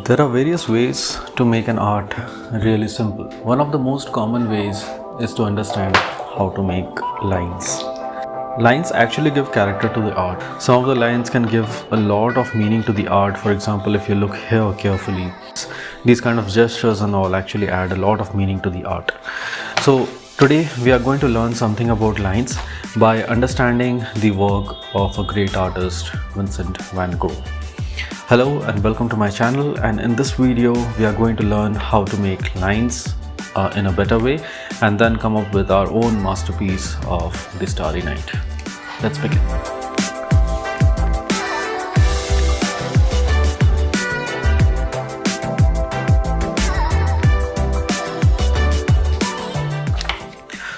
There are various ways to make an art really simple. One of the most common ways is to understand how to make lines. Lines actually give character to the art. Some of the lines can give a lot of meaning to the art. For example, if you look here carefully, these kind of gestures and all actually add a lot of meaning to the art. So today we are going to learn something about lines by understanding the work of a great artist, Vincent van Gogh. Hello and welcome to my channel, and in this video we are going to learn how to make lines in a better way and then come up with our own masterpiece of the Starry Night. Let's begin.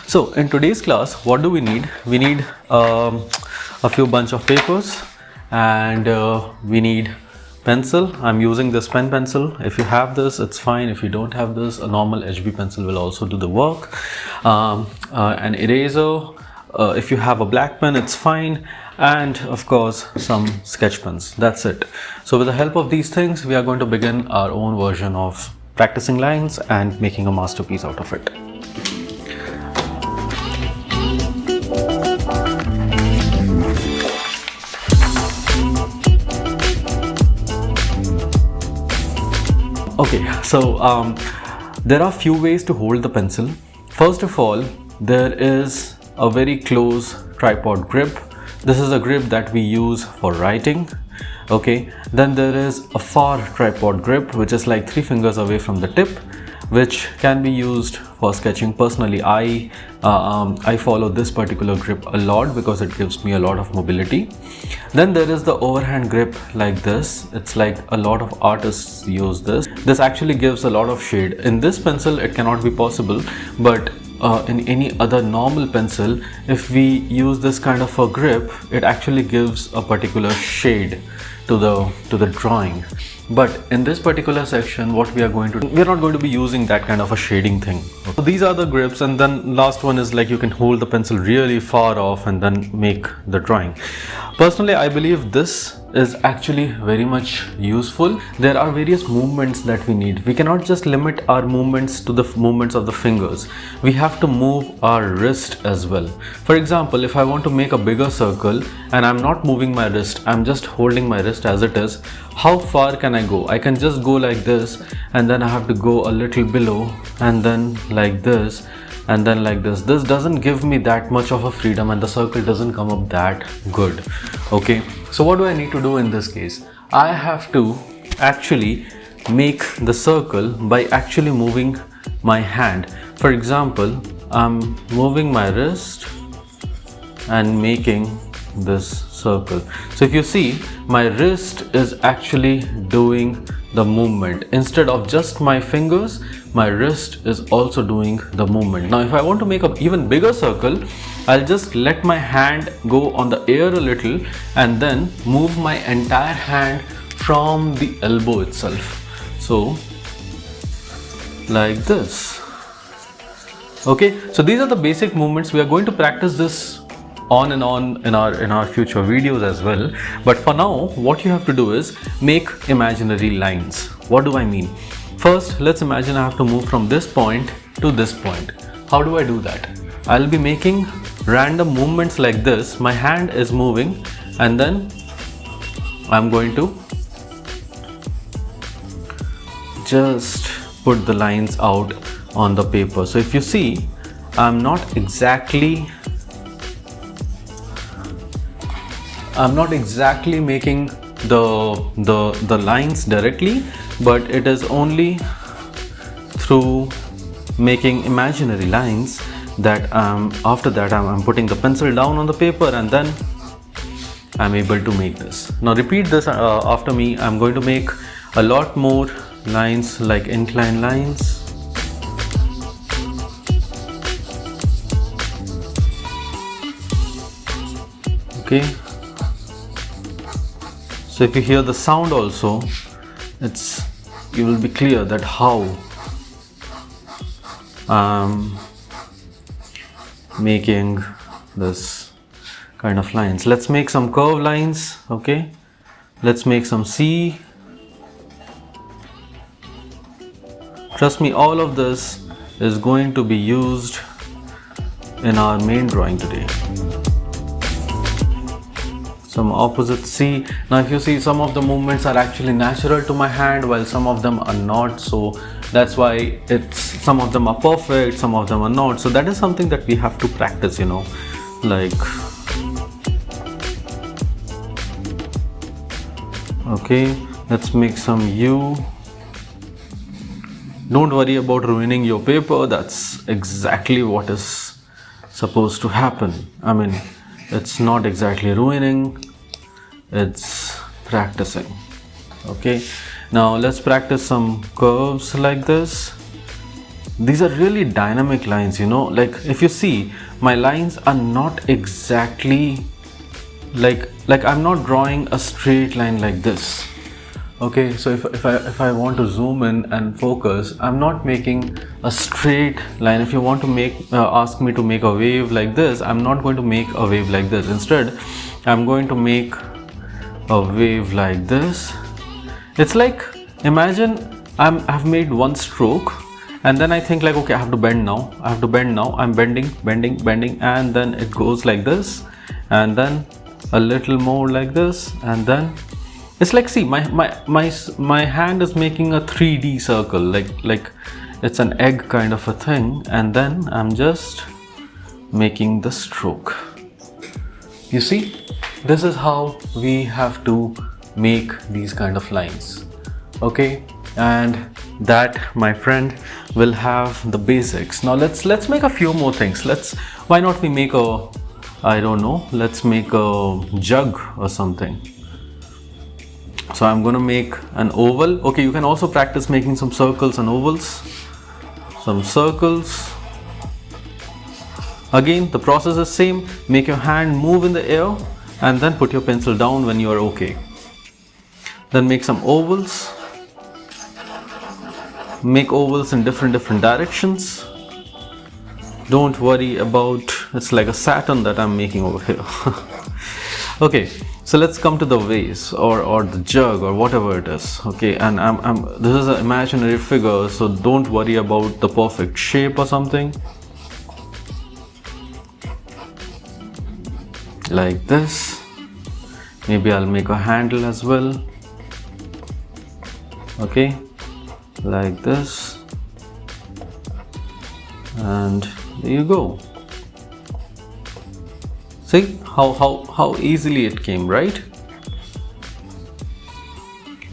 So in today's class, what do we need? We need a few bunch of papers, and we need pencil. I'm using this pen pencil. If you have this, it's fine. If you don't have this, a normal HB pencil will also do the work. An eraser, if you have a black pen, it's fine. And of course, some sketch pens. That's it. So with the help of these things, we are going to begin our own version of practicing lines and making a masterpiece out of it. Okay, so there are few ways to hold the pencil. First of all, there is a very close tripod grip. This is a grip that we use for writing. Okay, then there is a far tripod grip, which is like 3 fingers away from the tip, which can be used for sketching. Personally, I follow this particular grip a lot because it gives me a lot of mobility. Then there is the overhand grip like this. It's like a lot of artists use this. This actually gives a lot of shade. In this pencil, it cannot be possible, but in any other normal pencil, if we use this kind of a grip, it actually gives a particular shade to the drawing. But in this particular section, what we are going to do, we are not going to be using that kind of a shading thing. So these are the grips, and then last one is like you can hold the pencil really far off and then make the drawing. Personally, I believe this is actually very much useful. There are various movements that we need. We cannot just limit our movements to the movements of the fingers. We have to move our wrist as well. For example, if I want to make a bigger circle and I'm not moving my wrist, I'm just holding my wrist as it is, how far can I go? I can just go like this, and then I have to go a little below, and then like this, and then like this. This doesn't give me that much of a freedom, and the circle doesn't come up that good. Okay, so what do I need to do in this case? I have to actually make the circle by actually moving my hand. For example, I'm moving my wrist and making this circle. So if you see, my wrist is actually doing the movement. Instead of just my fingers, my wrist is also doing the movement. Now if I want to make an even bigger circle, I'll just let my hand go on the air a little and then move my entire hand from the elbow itself. So like this. Okay, so these are the basic movements. We are going to practice this on and on in our future videos as well, but for now what you have to do is make imaginary lines. What do I mean? First, let's imagine I have to move from this point to this point. How do I do that? I'll be making random movements like this. My hand is moving, and then I'm going to just put the lines out on the paper. So if you see, I'm not exactly making the lines directly, but it is only through making imaginary lines that after that I'm putting the pencil down on the paper, and then I'm able to make this. Now repeat this after me. I'm going to make a lot more lines, like inclined lines. Okay. So if you hear the sound also, you will be clear that how I'm making this kind of lines. Let's make some curve lines. Okay, let's make some C Trust me, all of this is going to be used in our main drawing today. Some opposites. See, now if you see, some of the movements are actually natural to my hand while some of them are not, so that's why some of them are perfect, some of them are not. So that is something that we have to practice, you know, like, okay, let's make some U. Don't worry about ruining your paper. That's exactly what is supposed to happen. I mean, it's not exactly ruining, it's practicing. Okay, now let's practice some curves like this. These are really dynamic lines, you know, like if you see, my lines are not exactly like I'm not drawing a straight line like this. Okay, so if I want to zoom in and focus, I'm not making a straight line. If you want to ask me to make a wave like this, I'm not going to make a wave like this. Instead, I'm going to make a wave like this. It's like, imagine I've made one stroke, and then I think like, okay, I have to bend now. I'm bending, and then it goes like this, and then a little more like this, and then it's like, see, my hand is making a 3D circle, like it's an egg kind of a thing, and then I'm just making the stroke. You see, this is how we have to make these kind of lines. Okay, and that, my friend, will have the basics. Now let's make a few more things. Why not we make a, I don't know, let's make a jug or something. So I'm going to make an oval. Okay, you can also practice making some circles and ovals. Some circles. Again, the process is same. Make your hand move in the air and then put your pencil down when you are okay. Then make some ovals. Make ovals in different directions. Don't worry about, it's like a Saturn that I'm making over here. Okay, so let's come to the vase or the jug or whatever it is. Okay, and this is an imaginary figure, so don't worry about the perfect shape or something. Like this. Maybe I'll make a handle as well. Okay, like this. And there you go. See how easily it came, right?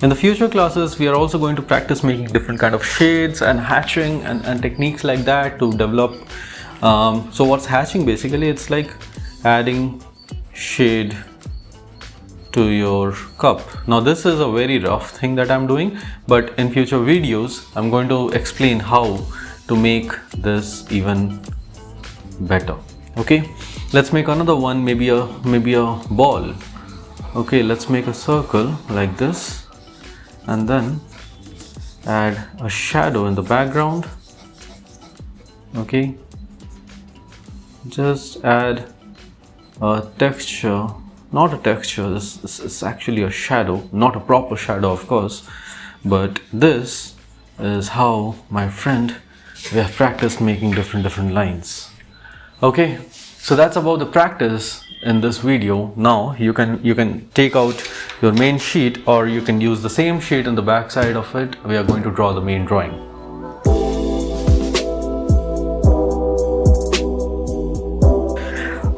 In the future classes, we are also going to practice making different kind of shades and hatching and techniques like that to develop. So what's hatching basically? It's like adding shade to your cup. Now this is a very rough thing that I'm doing, but in future videos, I'm going to explain how to make this even better. Okay, let's make another one, maybe a ball. Okay, let's make a circle like this and then add a shadow in the background. Okay, just add a texture, not a texture, this is actually a shadow, not a proper shadow of course, but this is how, my friend, we have practiced making different lines. Okay, so that's about the practice in this video. Now you can take out your main sheet, or you can use the same sheet in the back side of it. We are going to draw the main drawing.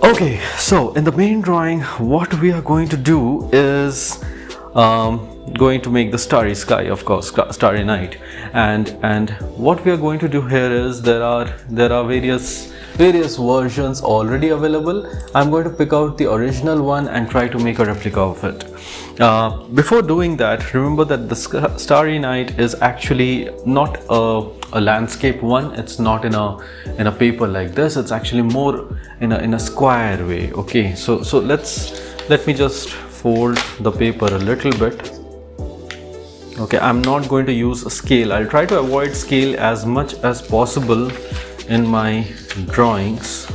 Okay, so in the main drawing, what we are going to do is going to make the starry sky, of course, starry night, and what we are going to do here is there are various versions already available. I'm going to pick out the original one and try to make a replica of it. Before doing that, remember that the starry night is actually not a landscape one. It's not in a paper like this. It's actually more in a square way. Okay, so let me just fold the paper a little bit. Okay, I'm not going to use a scale. I'll try to avoid scale as much as possible in my drawings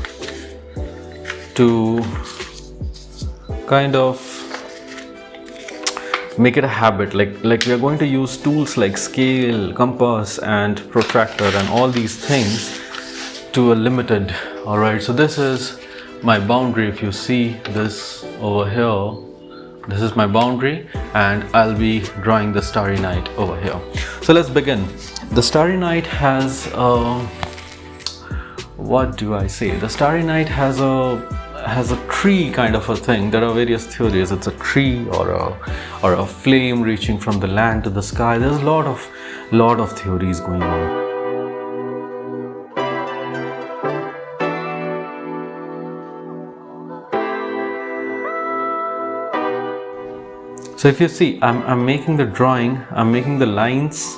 to kind of make it a habit. Like we are going to use tools like scale, compass and protractor and all these things to a limited. All right, so this is my boundary. If you see this over here, this is my boundary, and I'll be drawing the starry night over here. So let's begin. The starry night has what do I say? The starry night has a tree kind of a thing. There are various theories. It's a tree or a flame reaching from the land to the sky. There's a lot of theories going on. So if you see, I'm making the drawing, I'm making the lines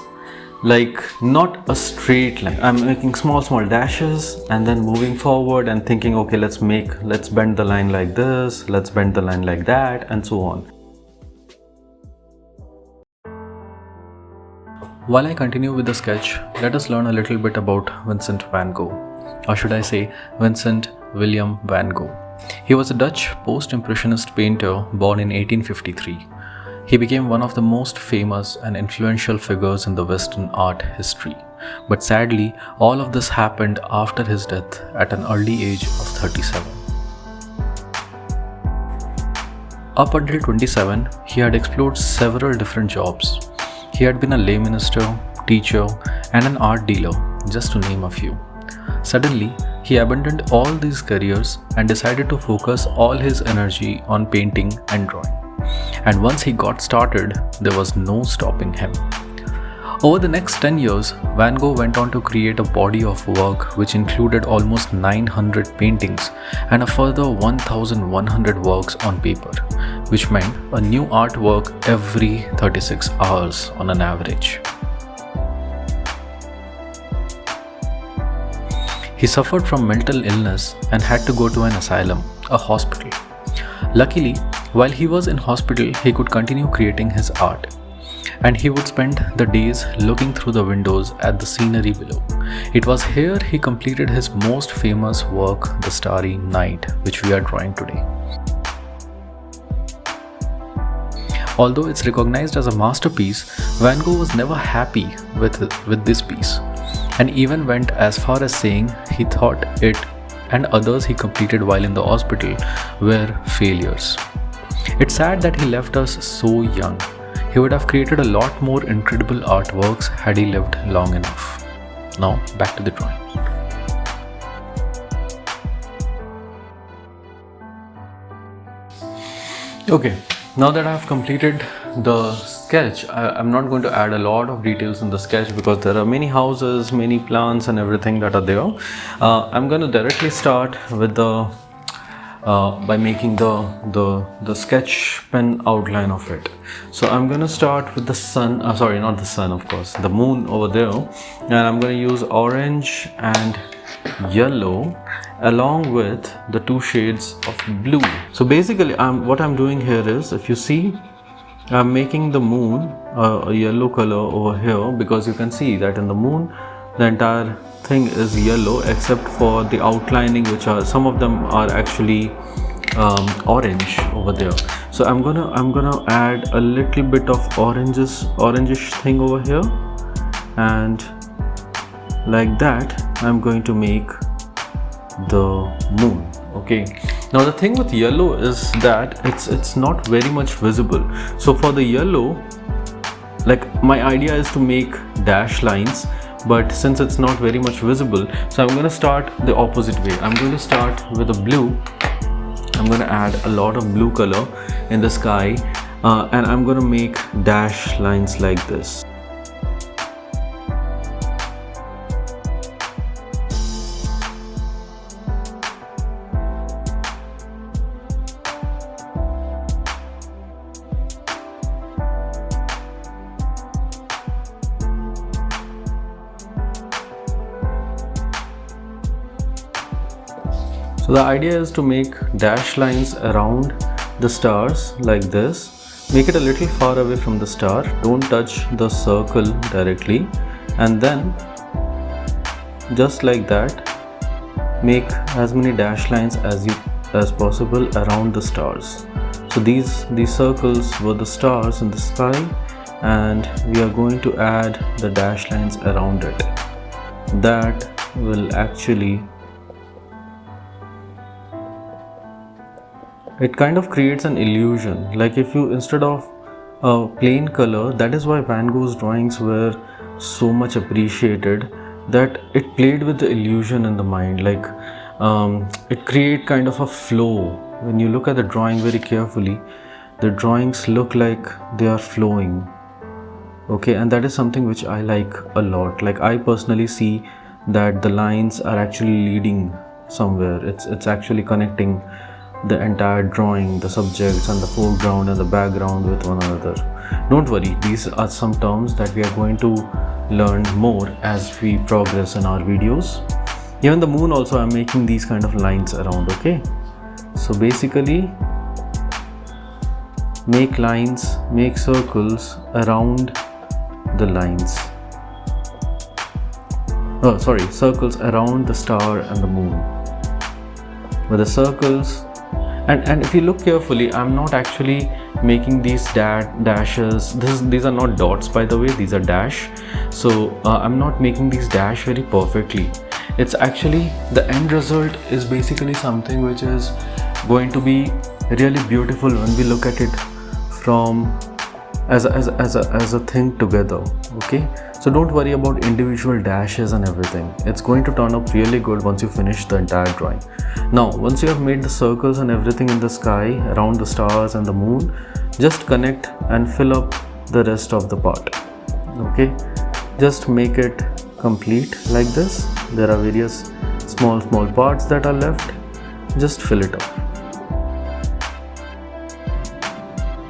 like not a straight line. I'm making small dashes and then moving forward and thinking, okay, let's bend the line like this, let's bend the line like that, and so on. While I continue with the sketch, let us learn a little bit about Vincent van Gogh, or should I say Vincent William van Gogh. He was a Dutch post-impressionist painter born in 1853. He became one of the most famous and influential figures in the Western art history. But sadly, all of this happened after his death at an early age of 37. Up until 27, he had explored several different jobs. He had been a lay minister, teacher, and an art dealer, just to name a few. Suddenly, he abandoned all these careers and decided to focus all his energy on painting and drawing. And once he got started, there was no stopping him. Over the next 10 years, Van Gogh went on to create a body of work which included almost 900 paintings and a further 1,100 works on paper, which meant a new artwork every 36 hours on an average. He suffered from mental illness and had to go to an asylum, a hospital. Luckily, while he was in hospital, he could continue creating his art, and he would spend the days looking through the windows at the scenery below. It was here he completed his most famous work, The Starry Night, which we are drawing today. Although it's recognized as a masterpiece, Van Gogh was never happy with this piece, and even went as far as saying he thought it and others he completed while in the hospital were failures. It's sad that he left us so young. He would have created a lot more incredible artworks had he lived long enough. Now, back to the drawing. Okay, now that I have completed the sketch, I'm not going to add a lot of details in the sketch because there are many houses, many plants and everything that are there. I'm going to directly start with by making the sketch pen outline of it. So I'm going to start with the sun, sorry, not the sun, of course, the moon over there, and I'm going to use orange and yellow along with the two shades of blue. So basically what I'm doing here is, if you see, I'm making the moon a yellow color over here, because you can see that in the moon the entire thing is yellow except for the outlining, which are, some of them are actually orange over there. So I'm gonna add a little bit of orangish thing over here, and like that I'm going to make the moon. Okay, now the thing with yellow is that it's not very much visible. So for the yellow, like, my idea is to make dash lines, but since it's not very much visible, so I'm going to start the opposite way. I'm going to start with a blue. I'm going to add a lot of blue color in the sky, and I'm going to make dash lines like this. So the idea is to make dash lines around the stars like this. Make it a little far away from the star. Don't touch the circle directly. And then just like that, make as many dash lines as possible around the stars. So these circles were the stars in the sky, and we are going to add the dash lines around it. That will actually, it kind of creates an illusion. Like if you, instead of a plain color, that is why Van Gogh's drawings were so much appreciated, that it played with the illusion in the mind. Like it create kind of a flow. When you look at the drawing very carefully, the drawings look like they are flowing. Okay, and that is something which I like a lot. Like I personally see that the lines are actually leading somewhere. It's actually connecting the entire drawing, the subjects and the foreground and the background with one another. Don't worry, these are some terms that we are going to learn more as we progress in our videos. Even the moon also, I'm making these kind of lines around. Okay, so basically make lines, make circles around the lines. Oh sorry, circles around the star and the moon. With the circles, and if you look carefully, I'm not actually making these dashes. These are not dots, by the way, these are dash. So I'm not making these dash very perfectly. It's actually, the end result is basically something which is going to be really beautiful when we look at it from as a thing together. Okay, so don't worry about individual dashes and everything. It's going to turn up really good once you finish the entire drawing. Now once you have made the circles and everything in the sky around the stars and the moon, just connect and fill up the rest of the part. Okay, just make it complete like this. There are various small parts that are left. Just fill it up.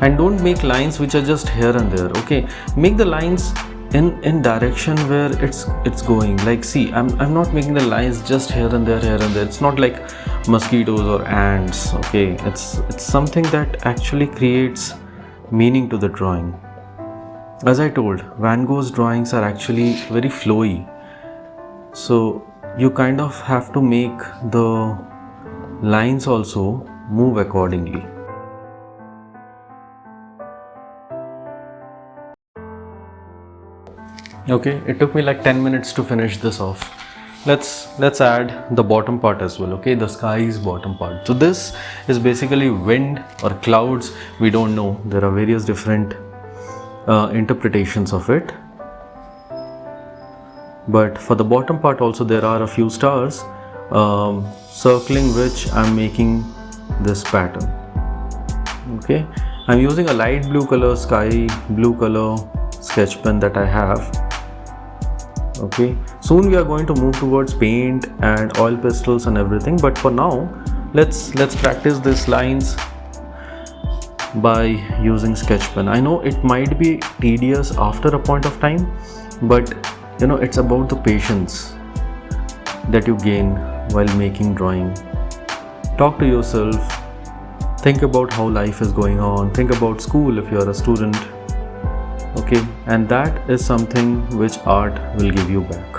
And don't make lines which are just here and there. Okay, make the lines in direction where it's going. Like see, I'm not making the lines just here and there. It's not like mosquitoes or ants. Okay, it's something that actually creates meaning to the drawing. As I told, Van Gogh's drawings are actually very flowy, so you kind of have to make the lines also move accordingly. Okay, it took me like 10 minutes to finish this off. Let's add the bottom part as well. Okay, the sky's bottom part. So this is basically wind or clouds. We don't know. There are various different interpretations of it. But for the bottom part also, there are a few stars circling which I'm making this pattern. Okay, I'm using a light blue color, sky blue color sketch pen that I have. Okay, soon we are going to move towards paint and oil pastels and everything, but for now let's practice these lines by using sketch pen. I know it might be tedious after a point of time, but you know, it's about the patience that you gain while making drawing. Talk to yourself, think about how life is going on, think about school if you are a student. Okay, and that is something which art will give you back.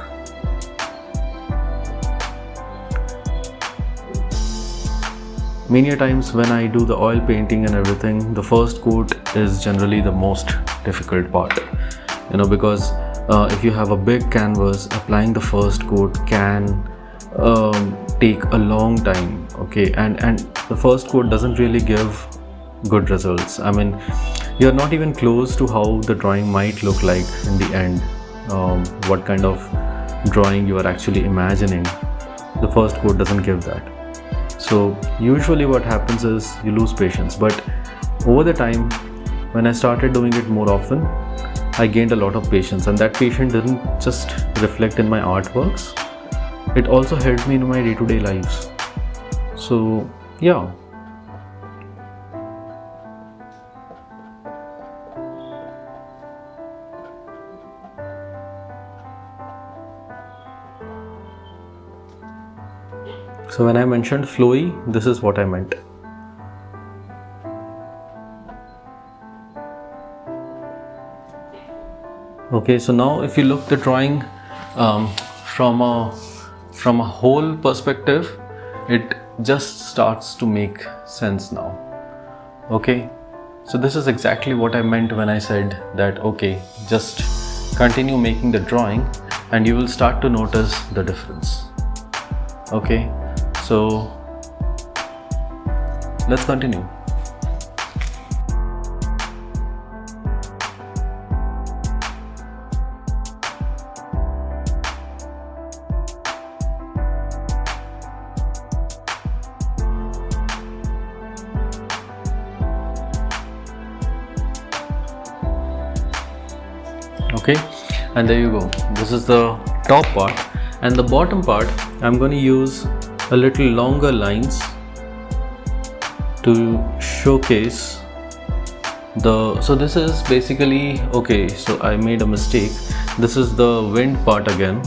Many a times when I do the oil painting and everything, the first coat is generally the most difficult part, you know, because if you have a big canvas, applying the first coat can take a long time. Okay, and the first coat doesn't really give good results. I mean, you're not even close to how the drawing might look like in the end, what kind of drawing you are actually imagining. The first coat doesn't give that. So usually what happens is you lose patience, but over the time when I started doing it more often, I gained a lot of patience, and that patience didn't just reflect in my artworks, it also helped me in my day-to-day lives. So yeah. So when I mentioned flowy, this is what I meant. Okay, so now if you look the drawing from a whole perspective, it just starts to make sense now. Okay, so this is exactly what I meant when I said that, okay, just continue making the drawing and you will start to notice the difference. Okay, so let's continue. Okay, and there you go. This is the top part, and the bottom part I'm going to use a little longer lines to showcase the, so this is basically, okay, so I made a mistake. This is the wind part again.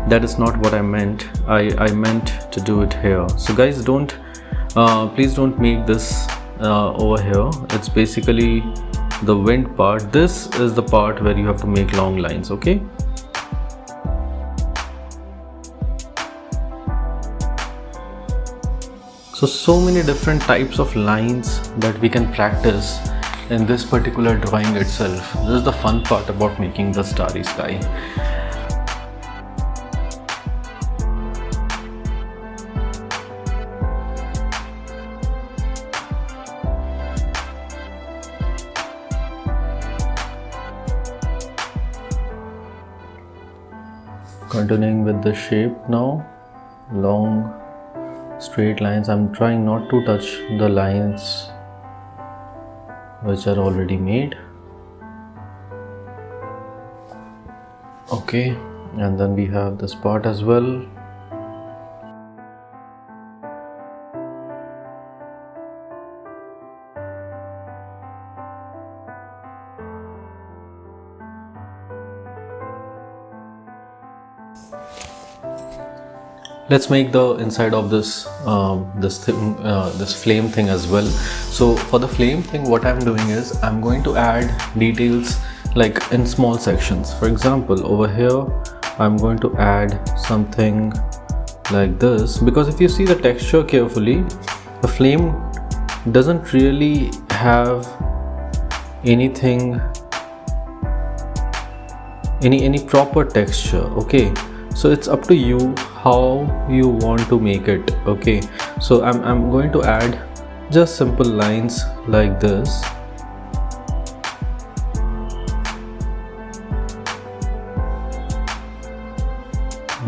That is not what I meant. I meant to do it here. So guys, don't please don't make this over here. It's basically the wind part. This is the part where you have to make long lines. Okay, so many different types of lines that we can practice in this particular drawing itself. This is the fun part about making the starry sky. Continuing with the shape now, long straight lines. I'm trying not to touch the lines which are already made. Okay, and then we have this part as well. Let's make the inside of this this flame thing as well. So for the flame thing, what I'm doing is I'm going to add details like in small sections. For example, over here I'm going to add something like this, because if you see the texture carefully, the flame doesn't really have anything, any proper texture. Okay, so it's up to you how you want to make it. Okay, so I'm going to add just simple lines like this.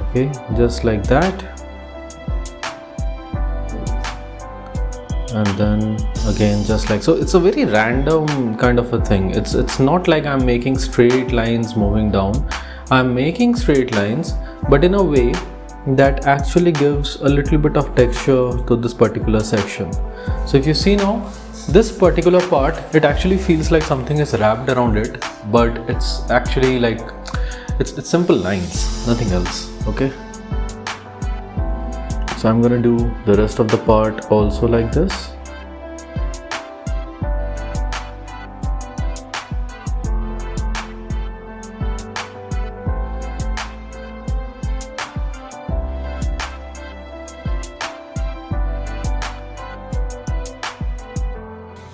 Okay, just like that, and then again just like so. It's a very random kind of a thing. It's not like I'm making straight lines moving down. I'm making straight lines, but in a way that actually gives a little bit of texture to this particular section. So if you see now, this particular part, it actually feels like something is wrapped around it, but it's actually like it's simple lines, nothing else. Okay, so I'm gonna do the rest of the part also like this.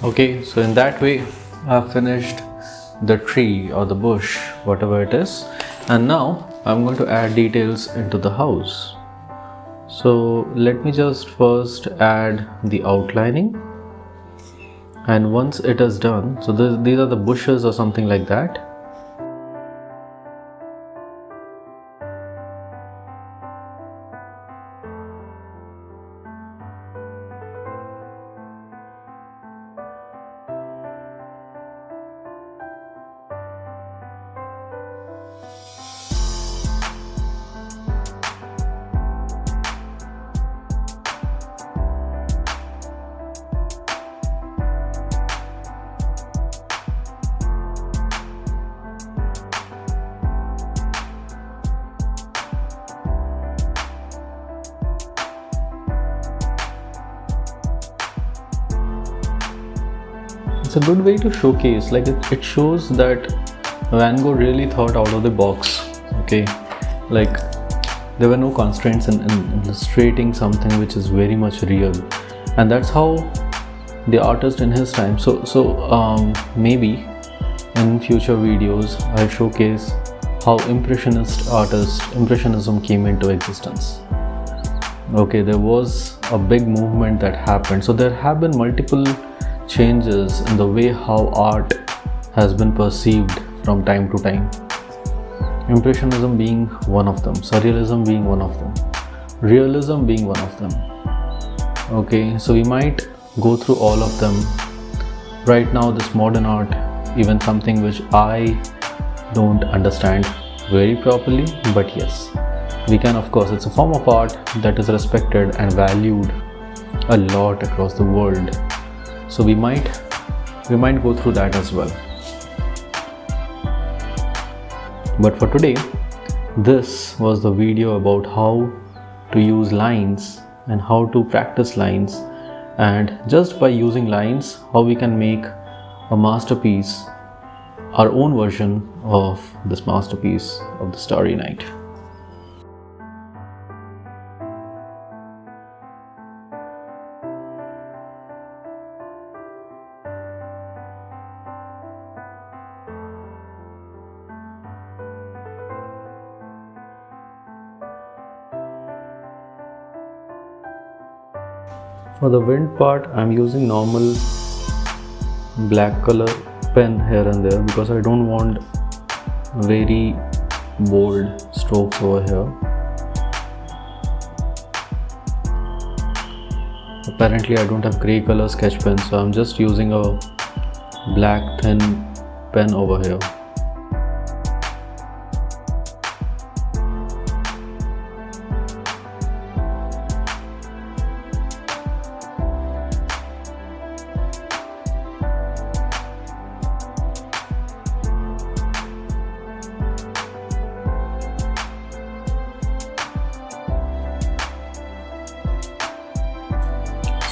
Okay, so in that way I've finished the tree or the bush, whatever it is, and now I'm going to add details into the house. So let me just first add the outlining, and once it is done, so these are the bushes or something like that. It's a good way to showcase, like it shows that Van Gogh really thought out of the box. Okay, like there were no constraints in illustrating something which is very much real, and that's how the artist in his time. Maybe in future videos I'll showcase how impressionism came into existence. Okay, there was a big movement that happened. So there have been multiple changes in the way how art has been perceived from time to time. Impressionism being one of them, surrealism being one of them, realism being one of them. Okay, so we might go through all of them. Right now, this modern art, even something which I don't understand very properly, but yes, we can, of course, it's a form of art that is respected and valued a lot across the world. So we might go through that as well. But for today, this was the video about how to use lines and how to practice lines, and just by using lines, how we can make a masterpiece, our own version of this masterpiece of the Starry Night. For the wind part, I'm using normal black color pen here and there because I don't want very bold strokes over here. Apparently I don't have grey color sketch pen, so I'm just using a black thin pen over here.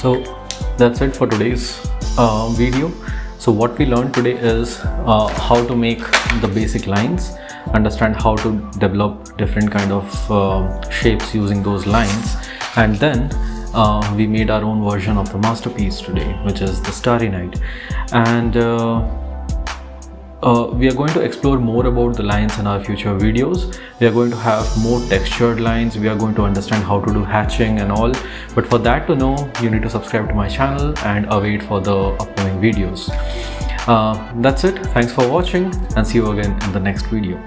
So that's it for today's video. So what we learned today is how to make the basic lines, understand how to develop different kind of shapes using those lines, and then we made our own version of the masterpiece today, which is the Starry Night. And we are going to explore more about the lines in our future videos. We are going to have more textured lines. We are going to understand how to do hatching and all. But for that to know, you need to subscribe to my channel and await for the upcoming videos. That's it. Thanks for watching and see you again in the next video.